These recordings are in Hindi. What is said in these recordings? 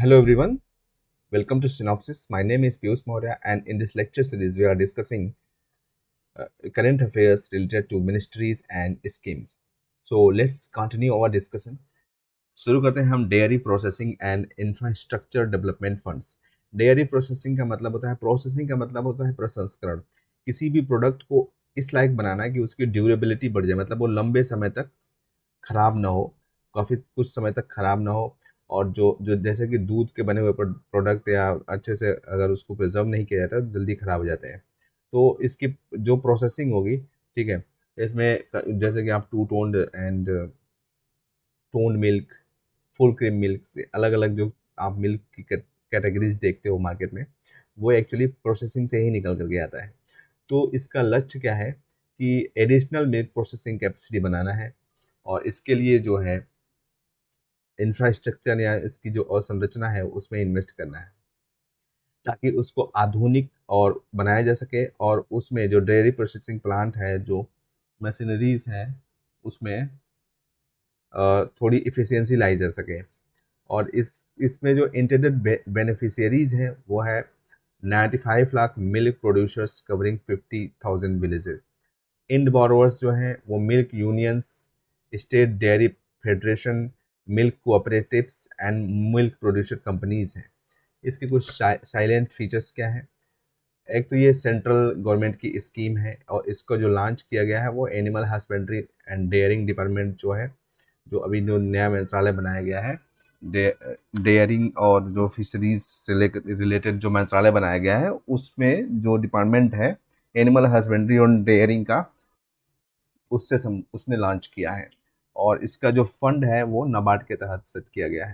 Hello everyone, welcome to Synopsis. My name is Piyush Maurya, and in this lecture series, we are discussing current affairs related to ministries and schemes. So let's continue our discussion. शुरू करते हैं हम dairy processing and infrastructure development funds. Dairy processing का मतलब होता है प्रसंस्करण। किसी भी प्रोडक्ट को इस लायक बनाना है कि उसकी ड्यूरेबिलिटी बढ़ जाए, मतलब वो लंबे समय तक खराब ना हो, काफ़ी कुछ समय तक खराब ना हो। और जो जो जैसे कि दूध के बने हुए प्रोडक्ट या अच्छे से अगर उसको प्रिजर्व नहीं किया जाता तो जल्दी खराब हो जाते हैं। तो इसकी जो प्रोसेसिंग होगी, ठीक है, इसमें जैसे कि आप two toned and toned milk, full cream milk से अलग अलग जो आप मिल्क की कैटेगरीज देखते हो मार्केट में, वो एक्चुअली प्रोसेसिंग से ही निकल करके आता है। तो इसका लक्ष्य क्या है कि एडिशनल मिल्क प्रोसेसिंग कैपेसिटी बनाना है, और इसके लिए जो है इंफ्रास्ट्रक्चर या इसकी जो अवसंरचना है उसमें इन्वेस्ट करना है, ताकि उसको आधुनिक और बनाया जा सके, और उसमें जो डेयरी प्रोसेसिंग प्लांट है, जो मशीनरीज हैं, उसमें थोड़ी इफ़िशियंसी लाई जा सके। और इसमें जो इंटेंडेड बेनिफिशियरीज हैं वो है 95 lakh milk producers covering 50,000 villages. End borrowers जो हैं वो milk unions, state dairy federation, milk cooperatives and milk producer companies हैं। इसके कुछ साइलेंट फीचर्स क्या हैं? एक तो ये सेंट्रल गवर्नमेंट की स्कीम है, और इसको जो लॉन्च किया गया है वो animal husbandry and dairying department जो है, जो अभी जो नया मंत्रालय बनाया गया है, डेयरिंग और जो फिशरीज से लेकर रिलेटेड जो मंत्रालय बनाया गया है, उसमें जो डिपार्टमेंट है एनिमल हस्बेंड्री और डेयरिंग का, उसने लॉन्च किया है। और इसका जो फंड है वो नाबार्ड के तहत सेट किया गया है।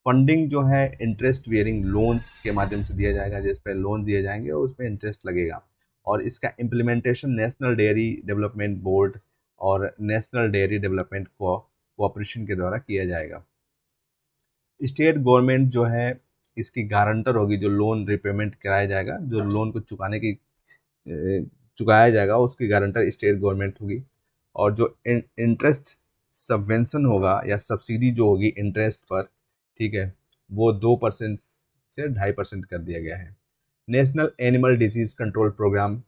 फंडिंग जो है इंटरेस्ट बियरिंग लोन्स के माध्यम से दिया जाएगा, जिस पर लोन दिए जाएंगे और उसमें इंटरेस्ट लगेगा। और इसका implementation national dairy development board और नेशनल डेयरी डेवलपमेंट कोऑपरेशन के द्वारा किया जाएगा। स्टेट गवर्नमेंट जो है इसकी गारंटर होगी, जो लोन रिपेमेंट कराया जाएगा, जो लोन को चुकाया जाएगा, उसकी गारंटर स्टेट गवर्नमेंट होगी। और जो इंटरेस्ट सबवेंशन होगा या सब्सिडी जो होगी इंटरेस्ट पर, ठीक है, वो 2% से 2.5% कर दिया गया है। National animal disease control programme,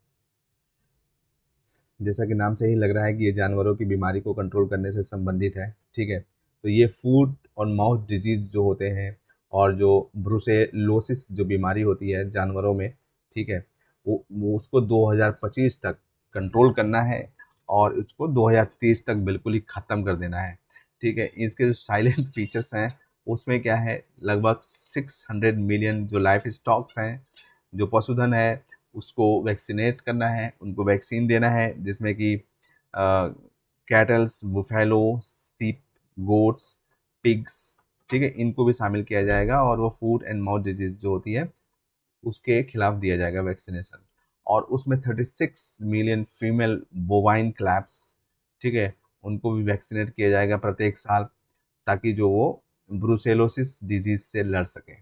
जैसा कि नाम से ही लग रहा है कि ये जानवरों की बीमारी को कंट्रोल करने से संबंधित है, ठीक है। तो ये फूड और माउथ डिजीज जो होते हैं, और जो ब्रुसेलोसिस जो बीमारी होती है जानवरों में, ठीक है, वो उसको 2025 तक कंट्रोल करना है, और उसको 2030 तक बिल्कुल ही ख़त्म कर देना है, ठीक है। इसके जो साइलेंट फीचर्स हैं उसमें क्या है, लगभग 600 मिलियन जो लाइफ स्टॉक्स हैं, जो पशुधन है, उसको वैक्सीनेट करना है, उनको वैक्सीन देना है, जिसमें कि कैटल्स, बुफेलो, सीप, गोट्स, पिग्स, ठीक है, इनको भी शामिल किया जाएगा। और वो फूड एंड माउथ डिजीज जो होती है उसके खिलाफ दिया जाएगा वैक्सीनेशन। और उसमें 36 मिलियन फीमेल बोवाइन क्लैप्स, ठीक है, उनको भी वैक्सीनेट किया जाएगा प्रत्येक साल, ताकि जो वो ब्रुसेलोसिस डिजीज से लड़ सके।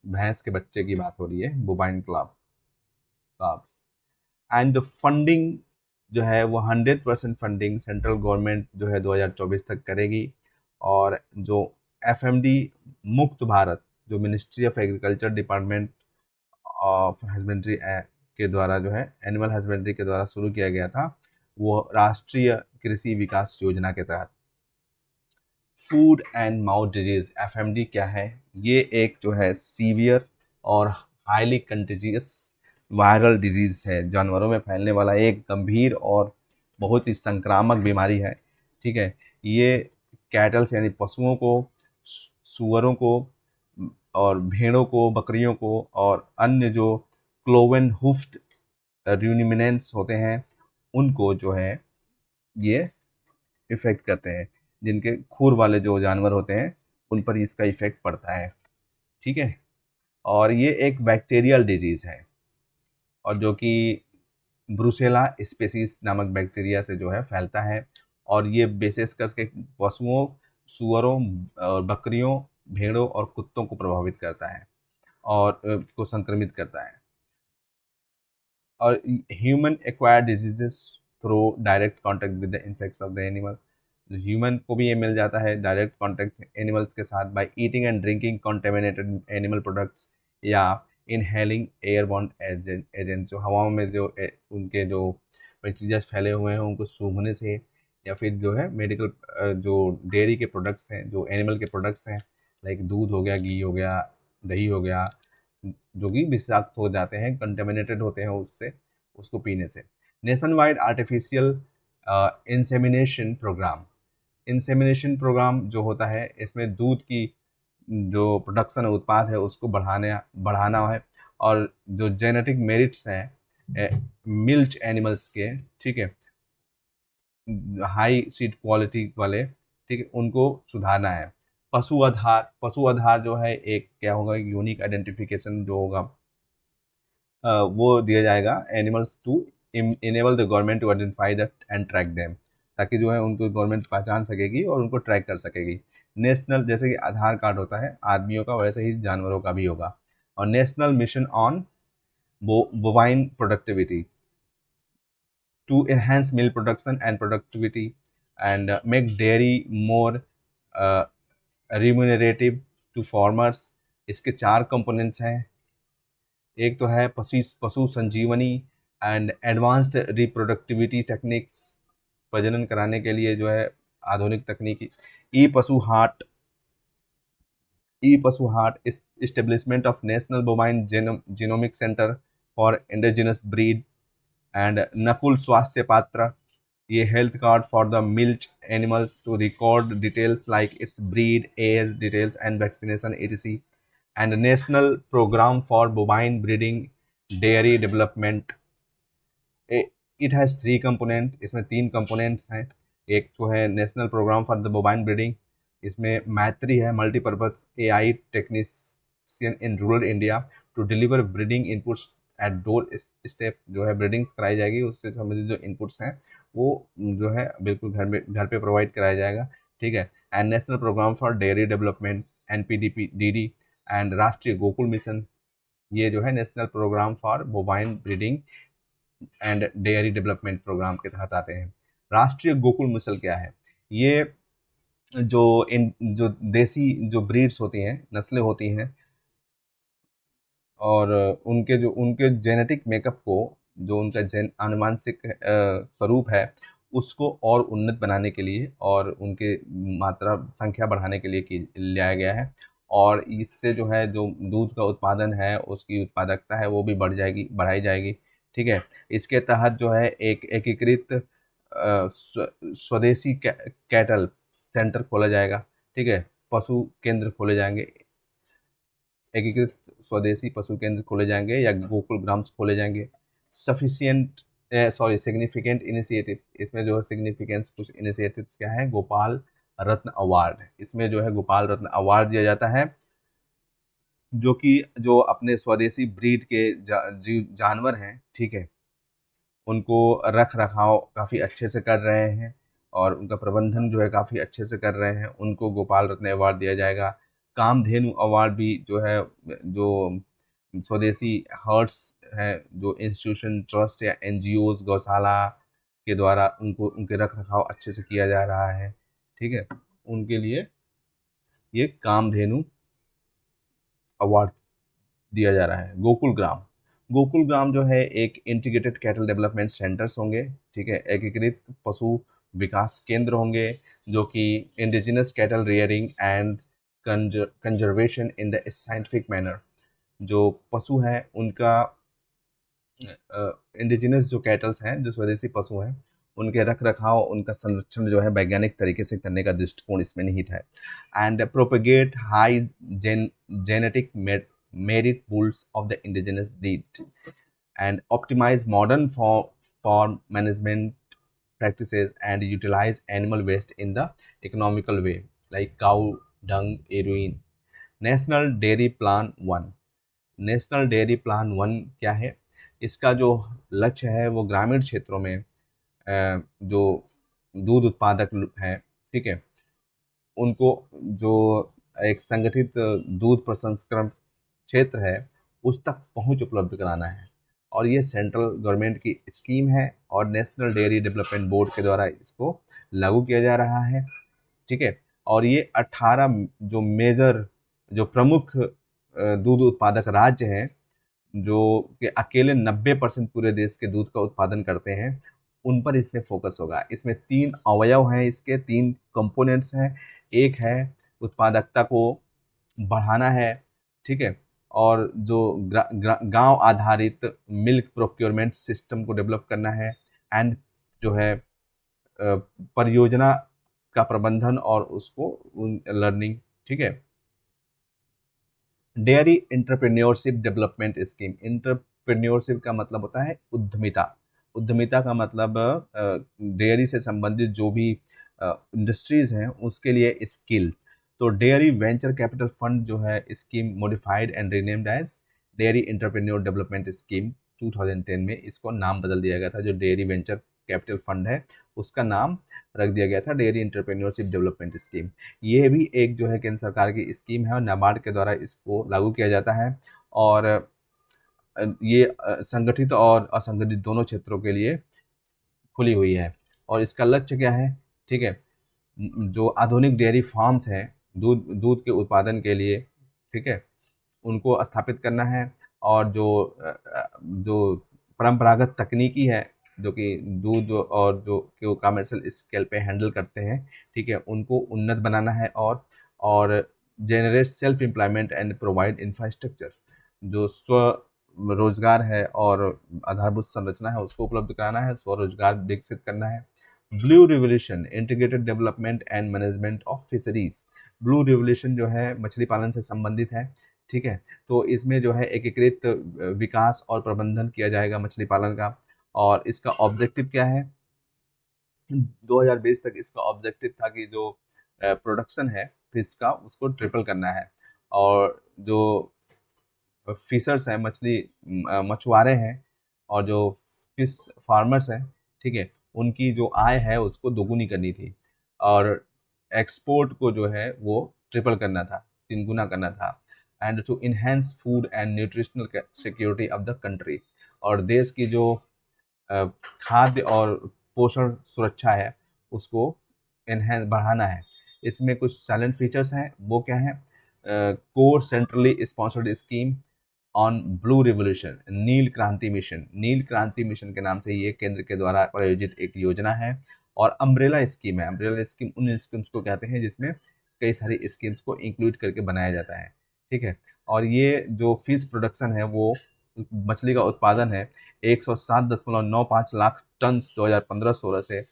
भैंस के बच्चे की बात हो रही है, bovine clubs. And the funding जो है वो 100% फंडिंग सेंट्रल गवर्नमेंट जो है 2024 तक करेगी। और जो एफएमडी मुक्त भारत, जो ministry of agriculture department of husbandry के द्वारा जो है एनिमल हस्बेंड्री के द्वारा शुरू किया गया था, वो राष्ट्रीय कृषि विकास योजना के तहत food and mouth disease, FMD क्या है, ये एक जो है सीवियर और हाईली कंटेजियस वायरल डिजीज है, जानवरों में फैलने वाला एक गंभीर और बहुत ही संक्रामक बीमारी है, ठीक है। ये कैटल्स यानी पशुओं को, सुअरों को, और भेड़ों को, बकरियों को, और अन्य जो क्लोवन हुफ्ड रूमिनेंट्स होते हैं, उनको जो है ये इफेक्ट करते हैं। जिनके खूर वाले जो जानवर होते हैं उन पर इसका इफेक्ट पड़ता है, ठीक है। और ये एक बैक्टीरियल डिजीज है, और जो कि ब्रुसेला स्पेसीज नामक बैक्टीरिया से जो है फैलता है। और ये विशेष करके पशुओं, सुअरों, और बकरियों, भेड़ों और कुत्तों को प्रभावित करता है, और को संक्रमित करता है। और human acquired diseases through direct contact with the infects of the animal, human को भी ये मिल जाता है डायरेक्ट कॉन्टेक्ट एनिमल्स के साथ by eating and drinking contaminated animal products या इनहेलिंग एयरबॉर्न एजेंट, जो हवाओं में जो उनके जो बैक्टीरियाज फैले हुए हैं उनको सूंघने से, या फिर जो है मेडिकल जो डेयरी के प्रोडक्ट्स हैं, जो एनिमल के प्रोडक्ट्स हैं, लाइक दूध हो गया, घी हो गया, दही हो गया, जो कि विषाक्त हो जाते हैं, कंटेमिनेटेड होते हैं उससे, उसको पीने से। Nation wide artificial insemination programme, insemination programme जो होता है इसमें दूध की जो प्रोडक्शन उत्पाद है उसको बढ़ाना है, और जो जेनेटिक मेरिट्स हैं मिल्च एनिमल्स के, ठीक है, हाई सीड क्वालिटी वाले, ठीक है, उनको सुधारना है। पशु आधार जो है एक क्या होगा, यूनिक आइडेंटिफिकेशन जो होगा वो दिया जाएगा animals to enable the government to identify that and track them, ताकि जो है उनको गवर्नमेंट पहचान सकेगी और उनको ट्रैक कर सकेगी। नेशनल, जैसे कि आधार कार्ड होता है आदमियों का, वैसे ही जानवरों का भी होगा। और national mission on bovine productivity to enhance milk production and productivity and make dairy more uh, remunerative to farmers। इसके 4 कंपोनेंट्स हैं। एक तो है पशु संजीवनी एंड एडवांस्ड रिप्रोडक्टिविटी टेक्निक्स, प्रजनन कराने के लिए जो है आधुनिक तकनीकी। E Pashu Haat establishment of national bovine genomic centre for indigenous breed and Nakul Swasthya Patra, ये health card for the milch animals to record details like its breed, age details and vaccination etc, and national programme for bovine breeding dairy development. It has 3 component, इसमें 3 कंपोनेंट्स हैं। एक जो है national programme for the bovine breeding, इसमें मैत्री है, multipurpose AI technician in rural India to deliver breeding inputs at door step, जो है ब्रीडिंग्स कराई जाएगी, उससे संबंधित जो इनपुट्स हैं वो जो है बिल्कुल घर पे प्रोवाइड कराया जाएगा, ठीक है। And national programme for dairy development NPDP and Rashtriya Gokul mission, ये जो है national programme for bovine breeding and dairy development programme के तहत आते हैं। राष्ट्रीय गोकुल मिशन क्या है? ये जो देसी जो ब्रीड्स होती हैं, नस्लें होती हैं, और उनके जेनेटिक मेकअप को, जो उनका आनुवांशिक स्वरूप है, उसको और उन्नत बनाने के लिए और उनके मात्रा संख्या बढ़ाने के लिए लाया गया है। और इससे जो है जो दूध का उत्पादन है, उसकी उत्पादकता है वो भी बढ़ाई जाएगी, ठीक है। इसके तहत जो है एक एकीकृत स्वदेशी कैटल सेंटर खोला जाएगा, ठीक है, पशु केंद्र खोले जाएंगे, एकीकृत स्वदेशी पशु केंद्र खोले जाएंगे या गोकुल ग्राम्स खोले जाएंगे। सिग्निफिकेंट इनिशिएटिव, इसमें जो है सिग्निफिकेंस कुछ इनिशिएटिव्स क्या है? गोपाल रत्न अवार्ड, इसमें जो है गोपाल रत्न अवार्ड दिया जाता है, जो अपने स्वदेशी ब्रीड के जानवर हैं, ठीक है, उनको रख रखाव काफ़ी अच्छे से कर रहे हैं और उनका प्रबंधन जो है काफ़ी अच्छे से कर रहे हैं, उनको गोपाल रत्न अवार्ड दिया जाएगा। कामधेनु अवार्ड भी जो है, जो स्वदेशी हर्ट्स हैं, जो इंस्टीट्यूशन, ट्रस्ट या NGOs, गौशाला के द्वारा उनके रख रखाव अच्छे से किया जा रहा है, ठीक है, उनके लिए ये कामधेनु अवार्ड दिया जा रहा है। गोकुल ग्राम जो है एक इंटीग्रेटेड कैटल डेवलपमेंट सेंटर्स होंगे, ठीक है, एकीकृत पशु विकास केंद्र होंगे, जो कि indigenous cattle rearing and conservation in the scientific manner, जो पशु हैं उनका इंडिजिनस जो कैटल्स हैं, जो स्वदेशी पशु हैं, उनके रख रखाव, उनका संरक्षण जो है वैज्ञानिक तरीके से करने का दृष्टिकोण इसमें निहित है। And propagate high genetic merit pools of the indigenous breed and optimize modern farm management practices and utilize animal waste in the economical way like cow dung urine। National dairy plan 1, national dairy plan 1 क्या है? इसका जो लक्ष्य है वो ग्रामीण क्षेत्रों में जो दूध उत्पादक हैं, ठीक है, उनको जो एक संगठित दूध प्रसंस्करण क्षेत्र है उस तक पहुंच उपलब्ध कराना है। और ये सेंट्रल गवर्नमेंट की स्कीम है और नेशनल डेयरी डेवलपमेंट बोर्ड के द्वारा इसको लागू किया जा रहा है, ठीक है। और ये 18 जो मेजर, जो प्रमुख दूध उत्पादक राज्य हैं, जो कि अकेले 90% पूरे देश के दूध का उत्पादन करते हैं, उन पर इसमें फोकस होगा। इसमें 3 अवयव हैं, इसके 3 कंपोनेंट्स हैं। एक है उत्पादकता को बढ़ाना है, ठीक है, और जो गांव आधारित मिल्क प्रोक्योरमेंट सिस्टम को डेवलप करना है, एंड जो है परियोजना का प्रबंधन और उसको लर्निंग, ठीक है। Dairy entrepreneurship development scheme, entrepreneurship का मतलब होता है उद्यमिता। उद्यमिता का मतलब डेयरी से संबंधित जो भी इंडस्ट्रीज हैं उसके लिए स्किल। तो डेयरी वेंचर कैपिटल फंड जो है scheme modified and renamed as dairy entrepreneur development scheme 2010 में इसको नाम बदल दिया गया था। जो डेयरी वेंचर कैपिटल फंड है उसका नाम रख दिया गया था डेयरी इंटरप्रेन्योरशिप डेवलपमेंट स्कीम। ये भी एक जो है केंद्र सरकार की स्कीम है और नाबार्ड के द्वारा इसको लागू किया जाता है। और ये संगठित और असंगठित दोनों क्षेत्रों के लिए खुली हुई है। और इसका लक्ष्य क्या है, ठीक है, जो आधुनिक डेयरी फार्म्स हैं दूध दूध के उत्पादन के लिए, ठीक है, उनको स्थापित करना है। और जो परंपरागत तकनीकी है जो कि दूध और जो कमर्शियल स्केल पे हैंडल करते हैं, ठीक है, उनको उन्नत बनाना है। और generate self employment and provide infrastructure, जो स्व रोजगार है और आधारभूत संरचना है उसको उपलब्ध कराना है, स्वरोजगार विकसित करना है। Blue revolution integrated development and management of fisheries. Blue revolution जो है मछली पालन से संबंधित है, ठीक है। तो इसमें जो है एकीकृत विकास और प्रबंधन किया जाएगा मछली पालन का। और इसका ऑब्जेक्टिव क्या है, 2020 तक इसका ऑब्जेक्टिव था कि जो प्रोडक्शन है फिश का उसको ट्रिपल करना है। और जो फिशर्स हैं, मछुआरे हैं और जो फिश फार्मर्स हैं, ठीक है, उनकी जो आय है उसको दोगुनी करनी थी। और एक्सपोर्ट को जो है वो ट्रिपल करना था, 3 गुना करना था। And to enhance food and nutritional security of the country. और देश की जो खाद्य और पोषण सुरक्षा है उसको इन्हेंस बढ़ाना है। इसमें कुछ साइलेंट फीचर्स हैं, वो क्या है, core centrally sponsored scheme on blue revolution, नील क्रांति मिशन। नील क्रांति मिशन के नाम से ये केंद्र के द्वारा प्रायोजित एक योजना है। और अम्ब्रेला स्कीम है। अम्ब्रेला स्कीम उन स्कीम्स को कहते हैं जिसमें कई सारी स्कीम्स को इंक्लूड करके बनाया जाता है, ठीक है। और ये जो फिश प्रोडक्शन है, वो मछली का उत्पादन है 107.95 लाख टन 2015-16 से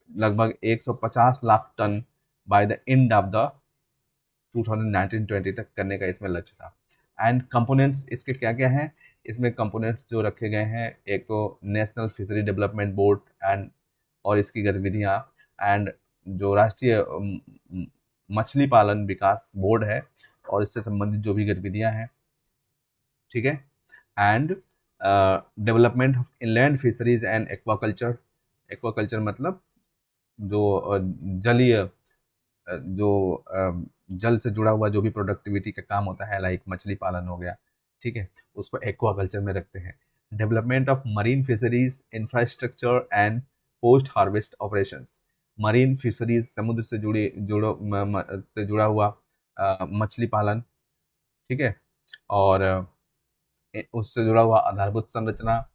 लगभग 150 lakh tonne by the end of the 2019-20 तक करने का इसमें लक्ष्य था। एंड कंपोनेंट्स इसके क्या क्या हैं, इसमें कंपोनेंट्स जो रखे गए हैं, एक तो national fishery development board and और इसकी गतिविधियाँ, एंड जो राष्ट्रीय मछली पालन विकास बोर्ड है और इससे संबंधित जो भी गतिविधियाँ हैं, ठीक है। And development of inland fisheries and aquaculture. Aquaculture मतलब जो जलीय जो जल से जुड़ा हुआ जो भी प्रोडक्टिविटी का काम होता है, लाइक मछली पालन हो गया, ठीक है, उसको एक्वाकल्चर में रखते हैं। Development of marine fisheries infrastructure and post harvest operations. Marine fisheries समुद्र से जुड़ा हुआ मछली पालन, ठीक है, और उससे जुड़ा हुआ आधारभूत संरचना।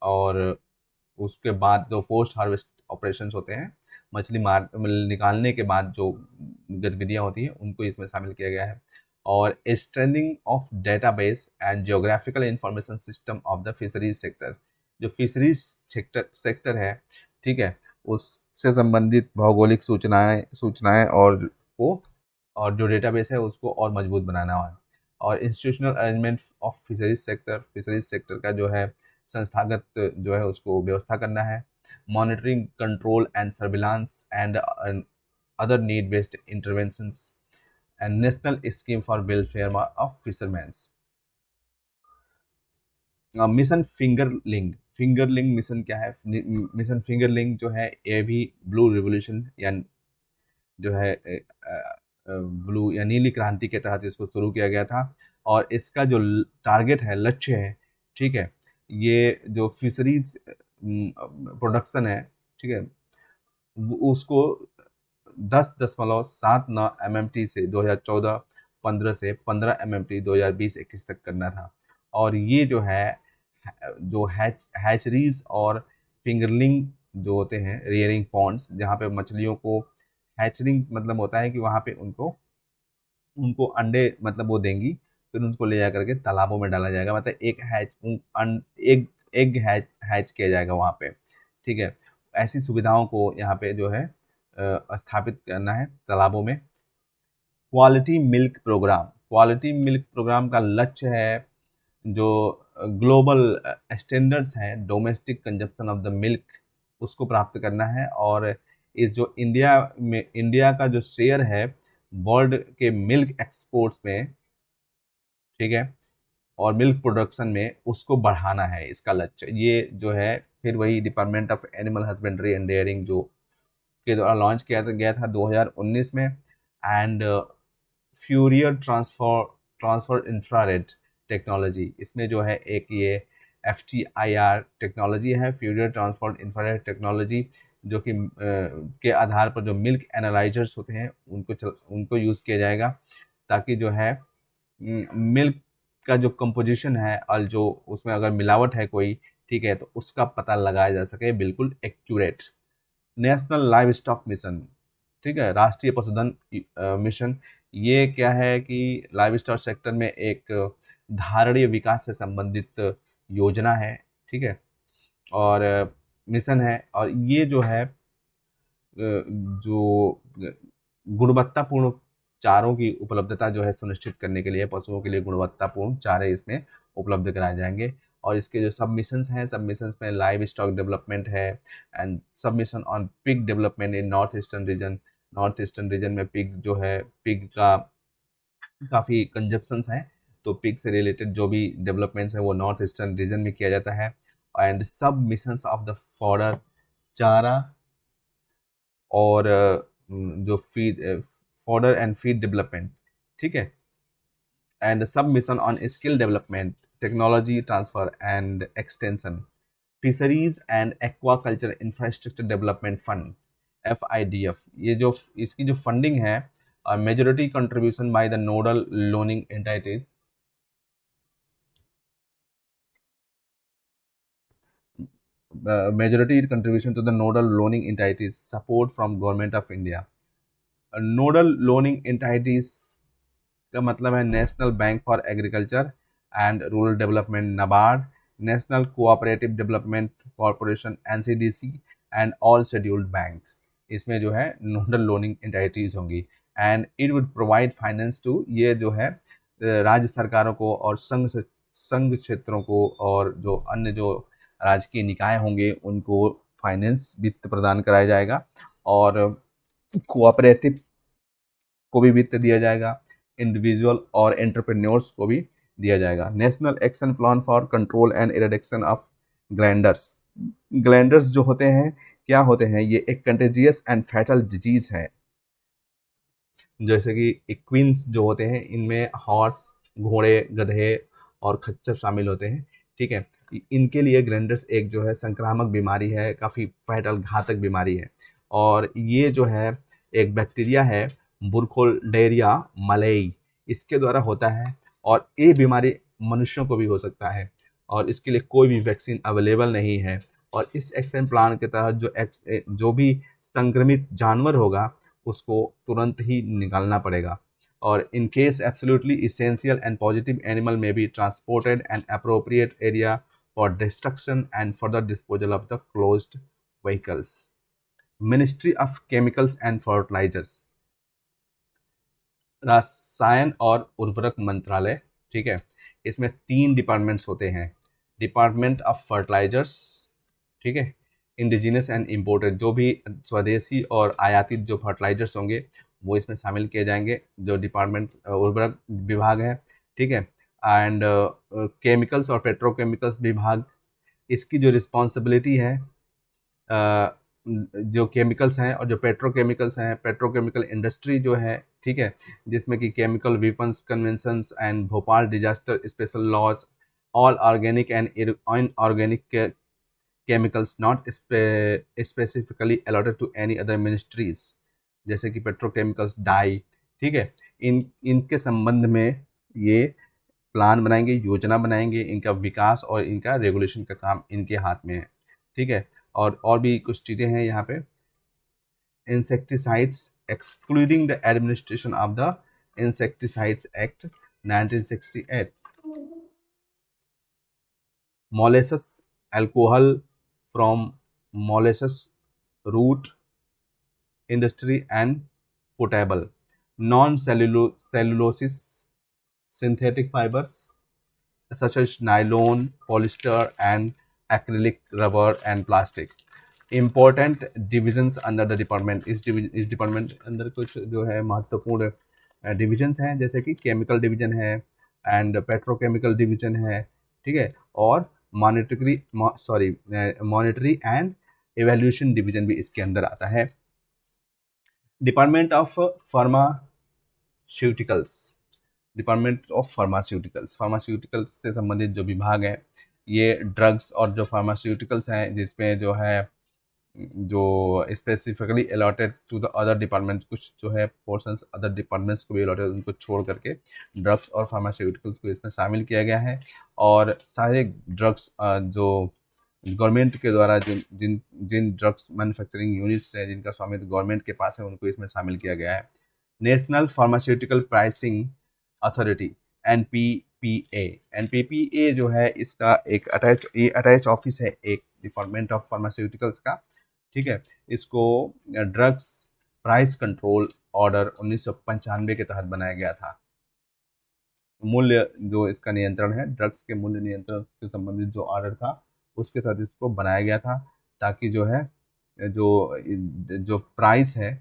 और उसके बाद जो पोस्ट हार्वेस्ट ऑपरेशंस होते हैं, मछली निकालने के बाद जो गतिविधियां होती हैं उनको इसमें शामिल किया गया है। और strengthening of database and geographical information system of the fisheries sector. जो फिशरीज सेक्टर है, ठीक है, उससे संबंधित भौगोलिक सूचनाएं और जो डेटाबेस है उसको और मजबूत बनाना है। और institutional arrangement of fisheries sector का जो है संस्थागत जो है उसको व्यवस्था करना है। Monitoring, control and surveillance and other need based interventions and national scheme for welfare of fisherman's. Mission fingerling. Fingerling mission क्या है, मिशन फिंगरलिंग जो है ये भी ब्लू रिवोल्यूशन या जो है ब्लू या नीली क्रांति के तहत इसको शुरू किया गया था। और इसका जो टारगेट है, लक्ष्य है, ठीक है, ये जो फिशरीज प्रोडक्शन है, ठीक है, उसको 10.79 MMT से 2014-15 से 15 MMT 2020-21 तक करना था। और ये जो है जो हैचरीज और फिंगरलिंग जो होते हैं रियरिंग पॉन्ड्स, जहाँ पे मछलियों को हैचरिंग मतलब होता है कि वहाँ पे उनको उनको अंडे मतलब वो देंगी, फिर उनको ले जा करके तालाबों में डाला जाएगा, मतलब एग एग हैच किया जाएगा वहाँ पे। ठीक है, ऐसी सुविधाओं को यहाँ पे जो है स्थापित करना है तालाबों में। क्वालिटी मिल्क प्रोग्राम का लक्ष्य है जो ग्लोबल स्टैंडर्ड्स हैं domestic consumption of the milk, उसको प्राप्त करना है। और इस जो इंडिया का जो शेयर है वर्ल्ड के मिल्क एक्सपोर्ट्स में, ठीक है, और मिल्क प्रोडक्शन में, उसको बढ़ाना है इसका लक्ष्य। ये जो है फिर वही department of animal husbandry and dairying जो के द्वारा लॉन्च किया गया था 2019 में। And Fourier transfer infrared technology, इसमें जो है एक ये FTIR टेक्नोलॉजी है, फ्यूरियर ट्रांसफर इंफ्रारेड टेक्नोलॉजी, जो कि के आधार पर जो मिल्क एनालाइजर्स होते हैं उनको यूज़ किया जाएगा, ताकि जो है मिल्क का जो कंपोजिशन है और जो उसमें अगर मिलावट है कोई, ठीक है, तो उसका पता लगाया जा सके बिल्कुल accurate. National live stock mission, ठीक है, राष्ट्रीय पशुधन मिशन, ये क्या है कि लाइव स्टॉक सेक्टर में एक धारणीय विकास से संबंधित योजना है, ठीक है, और मिशन है। और ये जो है जो गुणवत्तापूर्ण चारों की उपलब्धता जो है सुनिश्चित करने के लिए पशुओं के लिए गुणवत्तापूर्ण चारे इसमें उपलब्ध कराए जाएंगे। और इसके जो सब मिशंस हैं, सब मिशंस में लाइव स्टॉक डेवलपमेंट है एंड सब mission on pig development in north eastern region में पिग जो है, पिग का काफ़ी कंजप्शंस हैं, तो पिग से रिलेटेड जो भी डेवलपमेंट्स है वो नॉर्थ ईस्टर्न रीजन में किया जाता है। एंड सब मिशंस ऑफ द फॉडर, चारा और जो feed, fodder and feed development, ठीक है, एंड सब mission on skill development, technology transfer and extension, fisheries and aquaculture infrastructure development fund, FIDF। ये जो इसकी जो फंडिंग है, majority contribution by the nodal loaning entities, majority contribution to the nodal loaning entities, support from government of India। Nodal loaning entities का मतलब है national bank for agriculture and rural development NABARD, national cooperative development corporation NCDC and all scheduled bank, इसमें जो है नोडल लोनिंग एंटिटीज होंगी। And it would provide finance to, ये जो है राज्य सरकारों को और संघ क्षेत्रों को और जो अन्य जो राजकीय निकाय होंगे उनको फाइनेंस वित्त प्रदान कराया जाएगा। और कोऑपरेटिव्स को भी वित्त दिया जाएगा, इंडिविजुअल और एंटरप्रेन्योर्स को भी दिया जाएगा। National action plan for control and eradication of glanders, glanders जो होते हैं क्या होते हैं, ये एक कंटेजियस एंड फैटल डिजीज है। जैसे कि इक्विन्स जो होते हैं इनमें हॉर्स, घोड़े, गधे और खच्चर शामिल होते हैं, ठीक है। इनके लिए ग्लैंडर्स एक जो है संक्रामक बीमारी है, काफ़ी फैटल घातक बीमारी है। और ये जो है एक बैक्टीरिया है बुरखोल्डेरिया मलेई, इसके द्वारा होता है। और ये बीमारी मनुष्यों को भी हो सकता है और इसके लिए कोई भी वैक्सीन अवेलेबल नहीं है। और इस एक्शन प्लान के तहत जो भी संक्रमित जानवर होगा उसको तुरंत ही निकालना पड़ेगा। और in case absolutely essential and positive animal में be transported and appropriate area for destruction and further disposal of the closed vehicles. Ministry of chemicals and fertilizers, रसायन और उर्वरक मंत्रालय, ठीक है, इसमें 3 डिपार्टमेंट्स होते हैं। डिपार्टमेंट ऑफ फर्टिलाइजर्स, ठीक है, इंडिजिनस एंड इम्पोर्टेड, जो भी स्वदेशी और आयातित जो फर्टिलाइजर्स होंगे वो इसमें शामिल किए जाएंगे, जो डिपार्टमेंट उर्वरक विभाग है, ठीक है। एंड केमिकल्स और पेट्रोकेमिकल्स विभाग, इसकी जो रिस्पॉन्सिबिलिटी है जो केमिकल्स हैं और जो पेट्रोकेमिकल्स हैं, पेट्रोकेमिकल इंडस्ट्री जो है, ठीक है, जिसमें कि chemical weapons conventions and Bhopal disaster special laws, all organic and inorganic chemicals not specifically allotted to any other ministries, जैसे कि पेट्रोकेमिकल्स, डाई, ठीक है, इनके संबंध में ये प्लान बनाएंगे, योजना बनाएंगे, इनका विकास और इनका रेगुलेशन का काम इनके हाथ में है, ठीक है। और भी कुछ चीज़ें हैं यहाँ पे, insecticides excluding the administration of the Insecticides Act 1968, molasses alcohol from molasses root industry and potable non-cellulosic synthetic fibers such as nylon, polyester and acrylic rubber and plastic। Important divisions under the department, इस डिपार्टमेंट अंदर कुछ जो है महत्वपूर्ण डिविजन्स हैं, जैसे कि केमिकल डिवीजन है एंड पेट्रोकेमिकल डिवीजन है, ठीक है, और मॉनिटरी एंड एवेल्यूशन डिवीजन भी इसके अंदर आता है। Department of pharmaceuticals, department of pharmaceuticals, pharmaceuticals से संबंधित जो विभाग है, ये ड्रग्स और जो फार्मास्यूटिकल्स हैं जिसमें जो है जो specifically allotted to the other department, कुछ जो है पोर्शंस अदर डिपार्टमेंट्स को भी अलॉटेड, उनको छोड़ करके ड्रग्स और फार्मास्यूटिकल्स को इसमें शामिल किया गया है। और सारे ड्रग्स जो गवर्नमेंट के द्वारा जिन जिन जिन ड्रग्स मैन्युफैक्चरिंग यूनिट्स हैं जिनका स्वामित्व गवर्नमेंट के पास है, उनको इसमें शामिल किया गया है। National pharmaceutical pricing authority, NPPA, NPPA जो है इसका एक अटैच ऑफिस है एक डिपार्टमेंट ऑफ फार्मास्यूटिकल्स का, ठीक है। इसको ड्रग्स प्राइस कंट्रोल ऑर्डर 1995 के तहत बनाया गया था। मूल्य जो इसका नियंत्रण है, ड्रग्स के मूल्य नियंत्रण से संबंधित जो ऑर्डर था उसके तहत इसको बनाया गया था, ताकि जो है जो प्राइस है,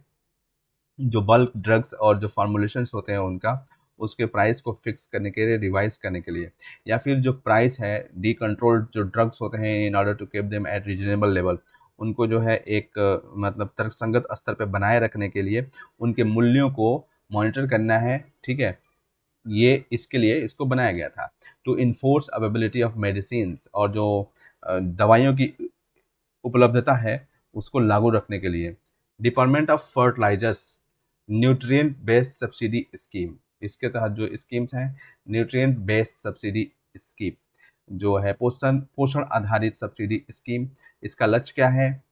जो बल्क ड्रग्स और जो फॉर्मुलेशंस होते हैं उनका, उसके प्राइस को फिक्स करने के लिए, रिवाइज करने के लिए, या फिर जो प्राइस है डी कंट्रोल्ड जो ड्रग्स होते हैं in order to keep them at reasonable level, उनको जो है एक मतलब तर्कसंगत स्तर पर बनाए रखने के लिए उनके मूल्यों को मॉनिटर करना है, ठीक है। ये इसके लिए इसको बनाया गया था। To enforce availability of medicine, और जो दवाइयों की उपलब्धता है उसको लागू रखने के लिए। Department of fertilisers, nutrient based subsidy scheme, इसके तहत जो स्कीम्स हैं, न्यूट्रिएंट बेस्ड सब्सिडी स्कीम जो है पोषण आधारित सब्सिडी स्कीम, इसका लक्ष्य क्या है?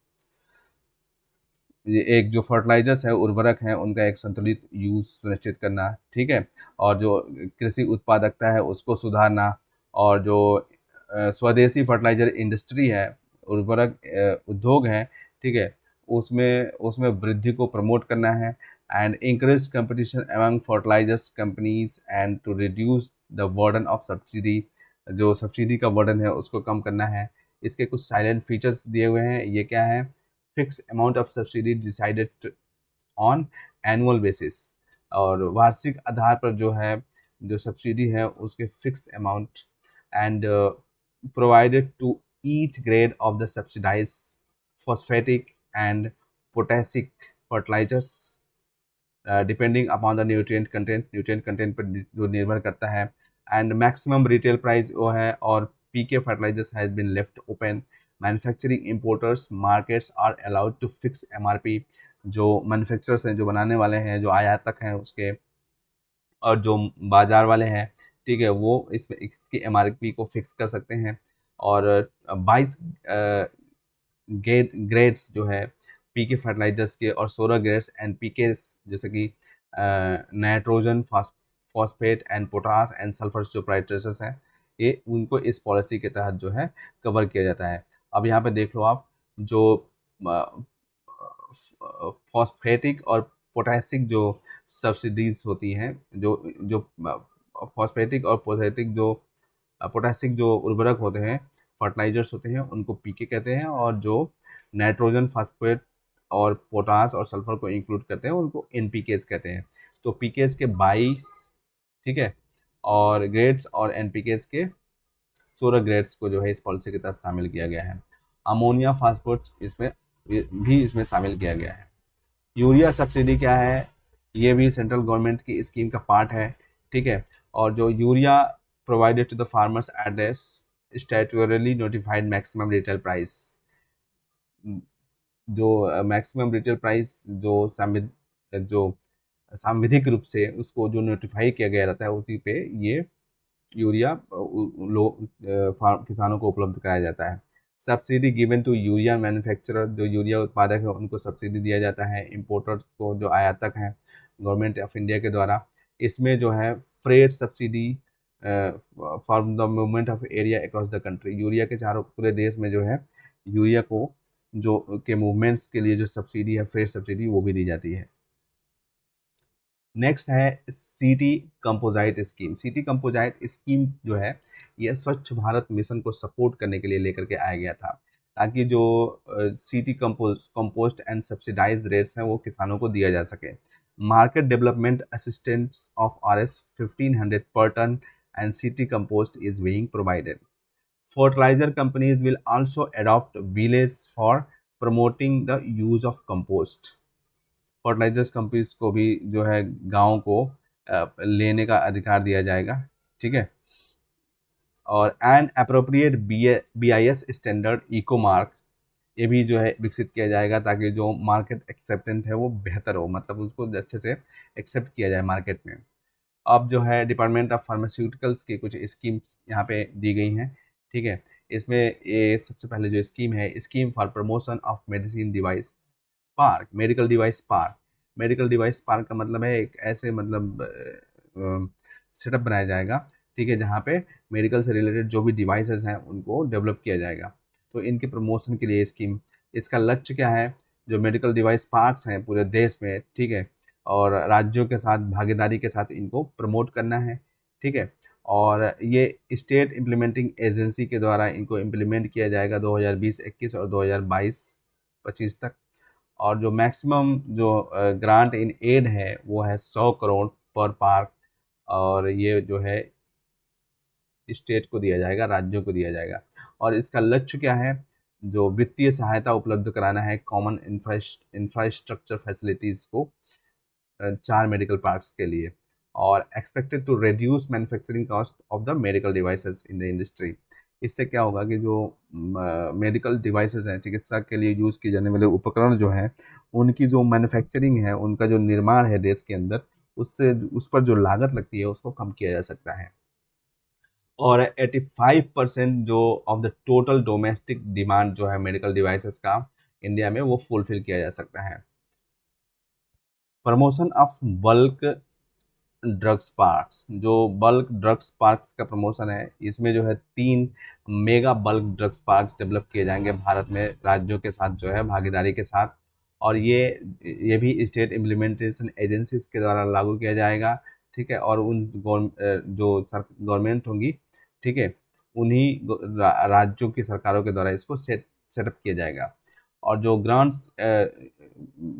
ये एक जो फर्टिलाइजर्स है, उर्वरक हैं, उनका एक संतुलित यूज सुनिश्चित करना, ठीक है, और जो कृषि उत्पादकता है उसको सुधारना, और जो स्वदेशी फर्टिलाइजर इंडस्ट्री है, उर्वरक उद्योग है, ठीक है, उसमें वृद्धि को प्रमोट करना है। And encourage competition among fertilisers companies and to reduce the burden of subsidy, जो सब्सिडी का बर्डन है उसको कम करना है। इसके कुछ साइलेंट फीचर्स दिए हुए हैं, ये क्या है? Fix amount of subsidy decided on annual basis, और वार्षिक आधार पर जो है जो सब्सिडी है उसके fix amount, and provided to each grade of the subsidise phosphatic and potassic fertilisers depending upon the nutrient content पर जो निर्भर करता है। एंड मैक्सिमम रिटेल प्राइस वो है, और PK fertilisers has been left open. Manufacturing importers markets are allowed to fix MRP, जो मैन्युफैक्चरर्स हैं, जो बनाने वाले हैं, जो आयातक हैं उसके, और जो बाजार वाले हैं, ठीक है, वो इसकी MRP को फिक्स कर सकते हैं। और 22 ग्रेड्स जो है PK फर्टिलाइजर्स के, और 16 ग्रेड्स NPK जैसे कि nitrogen, phosphate and potash and sulphur जो प्राइट्रेसेस हैं, ये उनको इस पॉलिसी के तहत जो है कवर किया जाता है। अब यहाँ पे देख लो आप, जो फॉस्फेटिक और पोटेशिक जो सब्सिडीज होती हैं, जो जो फॉस्फेटिक और पोटेशिक जो उर्वरक होते हैं, फर्टिलाइजर्स होते हैं, उनको PK कहते हैं, और जो नाइट्रोजन, फॉस्फेट और पोटास और सल्फर को इंक्लूड करते हैं उनको NPKs कहते हैं। तो PKs के 22, ठीक है, और ग्रेड्स और NPKs के 16 ग्रेड्स को जो है इस पॉलिसी के तहत शामिल किया गया है। अमोनिया फास्फोरेट इसमें शामिल किया गया है। यूरिया सब्सिडी क्या है? ये भी सेंट्रल गवर्नमेंट की स्कीम का पार्ट है, ठीक है, और जो urea provided to the farmers at statutorily notified maximum retail price, जो मैक्सिमम रिटेल प्राइस जो सांविधिक रूप से उसको जो नोटिफाई किया गया रहता है, उसी पे ये यूरिया किसानों को उपलब्ध कराया जाता है। Subsidy given to urea manufacturer, जो यूरिया उत्पादक है उनको सब्सिडी दिया जाता है। इंपोर्टर्स को, जो आयातक हैं गवर्नमेंट ऑफ इंडिया के द्वारा, इसमें जो है freight subsidy for the movement of area across the country, urea के चारों पूरे देश में जो है यूरिया को जो के मूवमेंट्स के लिए जो सब्सिडी है, फ्रेट सब्सिडी, वो भी दी जाती है। नेक्स्ट है city composite scheme. City composite scheme जो है यह स्वच्छ भारत मिशन को सपोर्ट करने के लिए लेकर के आया गया था, ताकि जो city compost and subsidise rates हैं वो किसानों को दिया जा सके। Market development assistance of RS 1500 per ton and city compost is being provided. Fertilizer companies will also adopt village for promoting the use of compost. Fertilisers companies को भी जो है गाँव को लेने का अधिकार दिया जाएगा, ठीक है। और an appropriate BIS standard eco mark, ये भी जो है विकसित किया जाएगा, ताकि जो मार्केट एक्सेप्टेंट है वो बेहतर हो, मतलब उसको अच्छे से एक्सेप्ट किया जाए मार्केट में। अब जो है डिपार्टमेंट ऑफ फार्मास्यूटिकल्स की कुछ स्कीम्स यहाँ पे दी गई हैं, ठीक है। इसमें ये सबसे पहले जो स्कीम है, scheme for promotion of medicine device park, medical device park. Medical device park का मतलब है एक ऐसे मतलब सेटअप बनाया जाएगा, ठीक है, जहाँ पे मेडिकल से रिलेटेड जो भी डिवाइसेस हैं उनको डेवलप किया जाएगा। तो इनके प्रमोशन के लिए स्कीम, इसका लक्ष्य क्या है, जो मेडिकल डिवाइस पार्क्स हैं पूरे देश में, ठीक है, और राज्यों के साथ भागीदारी के साथ इनको प्रमोट करना है, ठीक है। और ये स्टेट इम्प्लीमेंटिंग एजेंसी के द्वारा इनको इम्प्लीमेंट किया जाएगा 2020-21 और 2022-25 तक। और जो मैक्सिमम जो ग्रांट इन एड है वो है 100 करोड़ पर पार्क, और ये जो है स्टेट को दिया जाएगा, राज्यों को दिया जाएगा। और इसका लक्ष्य क्या है, जो वित्तीय सहायता उपलब्ध कराना है कॉमन इंफ्रास्ट्रक्चर फैसिलिटीज़ को 4 मेडिकल पार्क्स के लिए, और expected to reduce manufacturing cost of the medical devices in the industry. इससे क्या होगा कि जो मेडिकल डिवाइसेस हैं, चिकित्सा के लिए यूज़ किए जाने वाले उपकरण जो हैं, उनकी जो मैन्युफैक्चरिंग है, उनका जो निर्माण है देश के अंदर, उससे उस पर जो लागत लगती है उसको कम किया जा सकता है। और 85% जो of the total domestic demand जो है मेडिकल डिवाइसेस का इंडिया में, वो फुलफिल किया जा सकता है। Promotion of bulk drugs parks, जो बल्क ड्रग्स पार्क्स का प्रमोशन है, इसमें जो है 3 mega bulk drugs parks develop किए जाएंगे भारत में, राज्यों के साथ जो है भागीदारी के साथ। और ये भी स्टेट इम्प्लीमेंटेशन एजेंसीज के द्वारा लागू किया जाएगा, ठीक है। और उन जो गवर्नमेंट होंगी, ठीक है, उन्हीं राज्यों की सरकारों के द्वारा इसको सेटअप किया जाएगा। और जो ग्रांट्स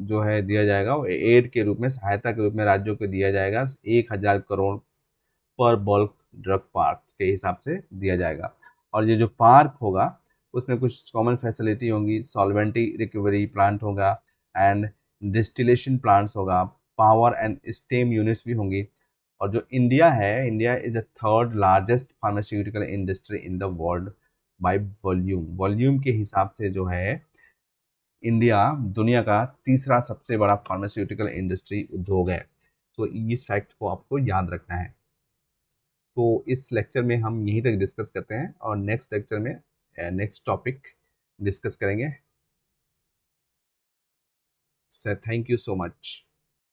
जो है दिया जाएगा वो एड के रूप में, सहायता के रूप में राज्यों को दिया जाएगा 1000 करोड़ पर बल्क ड्रग पार्क के हिसाब से दिया जाएगा। और ये जो पार्क होगा उसमें कुछ कॉमन फैसिलिटी होंगी, सॉल्वेंटी रिकवरी प्लांट होगा एंड डिस्टिलेशन प्लांट्स होगा, पावर एंड स्टेम यूनिट्स भी होंगी। और जो इंडिया है, India is the 3rd largest pharmaceutical industry in the world by volume के हिसाब से जो है इंडिया दुनिया का 3रा सबसे बड़ा फार्मास्यूटिकल इंडस्ट्री उद्योग है। तो इस फैक्ट को आपको याद रखना है। तो इस लेक्चर में हम यहीं तक डिस्कस करते हैं, और नेक्स्ट लेक्चर में नेक्स्ट टॉपिक डिस्कस करेंगे। So thank you so much.